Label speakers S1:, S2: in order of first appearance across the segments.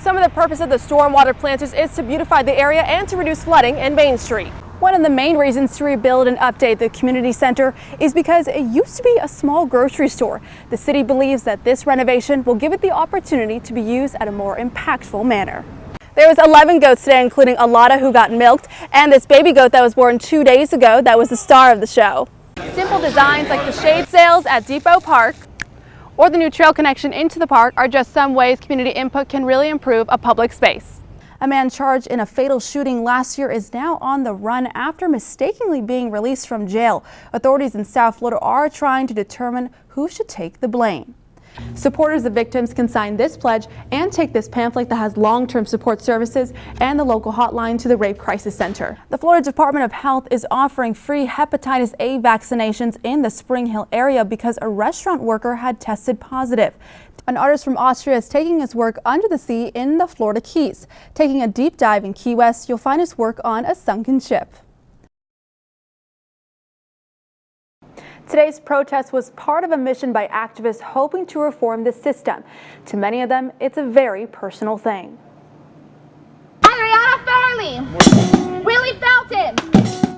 S1: Some of the purpose of the stormwater planters is to beautify the area and to reduce flooding in Main Street. One of the main reasons to rebuild and update the community center is because it used to be a small grocery store. The city believes that this renovation will give it the opportunity to be used at a more impactful manner. There was 11 goats today, including a Lotta who got milked, and this baby goat that was born 2 days ago that was the star of the show. Simple designs like the shade sails at Depot Park or the new trail connection into the park are just some ways community input can really improve a public space. A man charged in a fatal shooting last year is now on the run after mistakenly being released from jail. Authorities in South Florida are trying to determine who should take the blame. Supporters of victims can sign this pledge and take this pamphlet that has long-term support services and the local hotline to the Rape Crisis Center. The Florida Department of Health is offering free hepatitis A vaccinations in the Spring Hill area because a restaurant worker had tested positive. An artist from Austria is taking his work under the sea in the Florida Keys. Taking a deep dive in Key West, you'll find his work on a sunken ship. Today's protest was part of a mission by activists hoping to reform the system. To many of them, it's a very personal thing.
S2: Adriana Fairley, Willie Felton.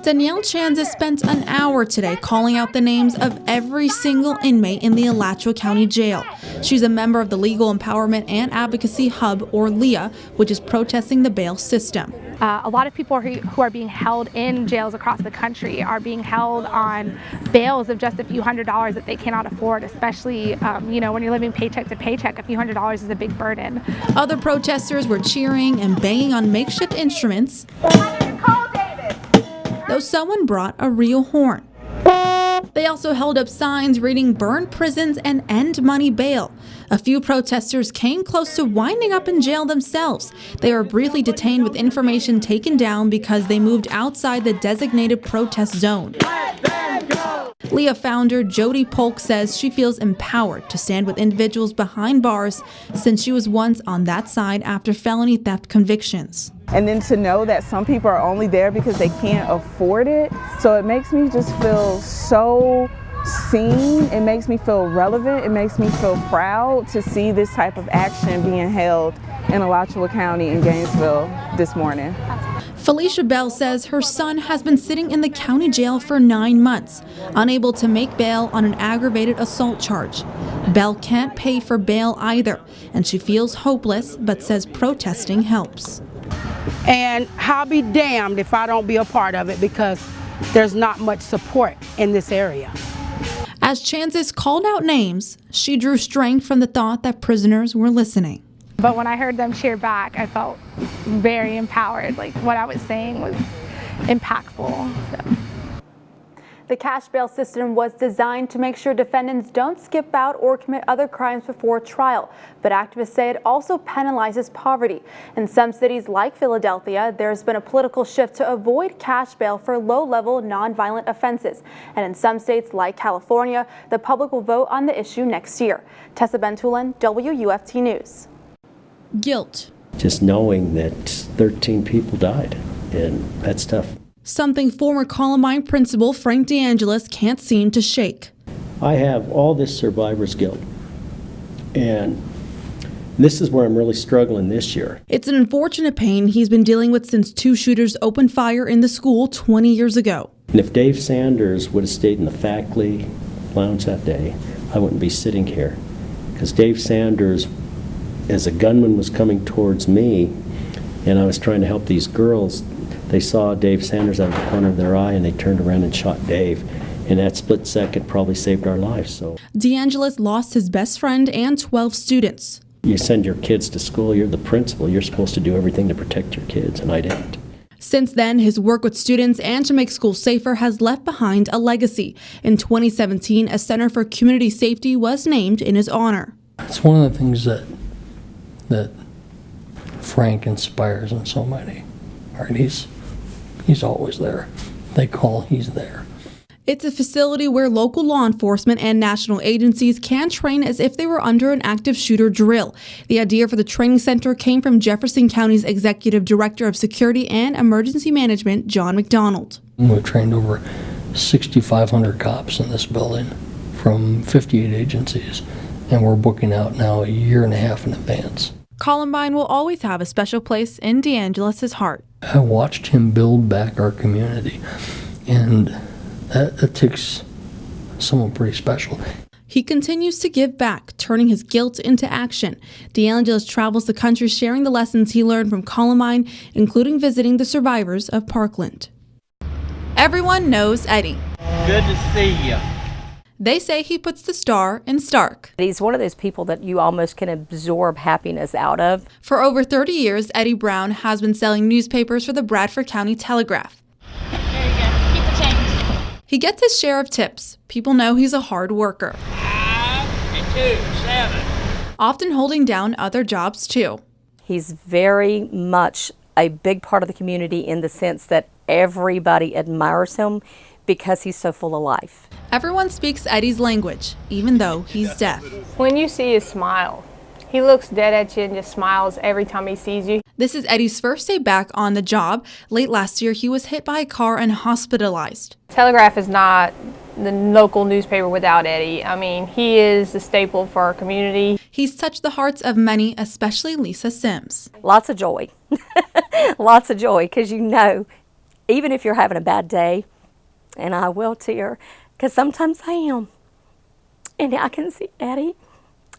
S3: Danielle Chanza spent an hour today calling out the names of every single inmate in the Alachua County Jail. She's a member of the Legal Empowerment and Advocacy Hub, or LEA, which is protesting the bail system.
S2: A lot of people who are being held in jails across the country are being held on bails of just a few $100s that they cannot afford, especially when you're living paycheck to paycheck. A few $100s is a big burden.
S3: Other protesters were cheering and banging on makeshift instruments, though someone brought a real horn. They also held up signs reading "Burn prisons and end money bail." A few protesters came close to winding up in jail themselves. They were briefly detained with information taken down because they moved outside the designated protest zone. LEA founder Jody Polk says she feels empowered to stand with individuals behind bars since she was once on that side after felony theft convictions.
S4: And then to know that some people are only there because they can't afford it, so it makes me just feel so seen. It makes me feel relevant. It makes me feel proud to see this type of action being held in Alachua County in Gainesville this morning.
S3: Felicia Bell says her son has been sitting in the county jail for 9 months, unable to make bail on an aggravated assault charge. Bell can't pay for bail either, and she feels hopeless but says protesting helps.
S5: And I'll be damned if I don't be a part of it because there's not much support in this area.
S3: As Chances called out names, she drew strength from the thought that prisoners were listening.
S2: But when I heard them cheer back, I felt very empowered. Like what I was saying was impactful. So.
S1: The cash bail system was designed to make sure defendants don't skip out or commit other crimes before trial. But activists say it also penalizes poverty. In some cities like Philadelphia, there's been a political shift to avoid cash bail for low-level, nonviolent offenses. And in some states like California, the public will vote on the issue next year. Tessa Bentulan, WUFT News.
S3: Guilt.
S6: Just knowing that 13 people died, and that's tough.
S3: Something former Columbine principal Frank DeAngelis can't seem to shake.
S6: I have all this survivor's guilt, and this is where I'm really struggling this year.
S3: It's an unfortunate pain he's been dealing with since 2 shooters opened fire in the school 20 years ago.
S6: And if Dave Sanders would have stayed in the faculty lounge that day, I wouldn't be sitting here. Because Dave Sanders, as a gunman was coming towards me, and I was trying to help these girls, they saw Dave Sanders out of the corner of their eye and they turned around and shot Dave. And that split second probably saved our lives. So
S3: DeAngelis lost his best friend and 12 students.
S6: You send your kids to school, you're the principal, you're supposed to do everything to protect your kids, and I didn't.
S3: Since then, his work with students and to make schools safer has left behind a legacy. In 2017, a Center for Community Safety was named in his honor.
S7: It's one of the things that Frank inspires in so many. Right? He's always there. They call, he's there.
S3: It's a facility where local law enforcement and national agencies can train as if they were under an active shooter drill. The idea for the training center came from Jefferson County's Executive Director of Security and Emergency Management, John McDonald.
S7: We've trained over 6,500 cops in this building from 58 agencies, and we're booking out now a year and a half in advance.
S3: Columbine will always have a special place in DeAngelis' heart.
S7: I watched him build back our community, and that takes someone pretty special.
S3: He continues to give back, turning his guilt into action. DeAngelis travels the country sharing the lessons he learned from Columbine, including visiting the survivors of Parkland. Everyone knows Eddie.
S8: Good to see you.
S3: They say he puts the star in Stark.
S9: He's one of those people that you almost can absorb happiness out of.
S3: For over 30 years, Eddie Brown has been selling newspapers for the Bradford County Telegraph.
S10: There you go. Keep the change.
S3: He gets his share of tips. People know he's a hard worker.
S8: 5 and 2, 7.
S3: Often holding down other jobs too.
S9: He's very much a big part of the community in the sense that everybody admires him because he's so full of life.
S3: Everyone speaks Eddie's language, even though he's deaf.
S11: When you see his smile, he looks dead at you and just smiles every time he sees you.
S3: This is Eddie's first day back on the job. Late last year, he was hit by a car and hospitalized.
S11: Telegraph is not the local newspaper without Eddie. I mean, he is the staple for our community.
S3: He's touched the hearts of many, especially Lisa Sims.
S9: Lots of joy. Lots of joy, because you know, even if you're having a bad day, and I will tear, because sometimes I am, and I can see Eddie,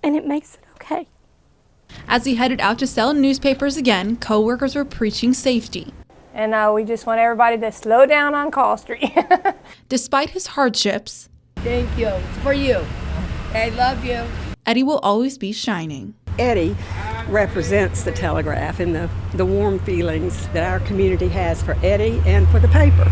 S9: and it makes it okay.
S3: As he headed out to sell newspapers again, co-workers were preaching safety.
S11: And we just want everybody to slow down on Call Street.
S3: Despite his hardships,
S12: thank you. It's for you. I love you.
S3: Eddie will always be shining.
S13: Eddie represents the Telegraph and the warm feelings that our community has for Eddie and for the paper.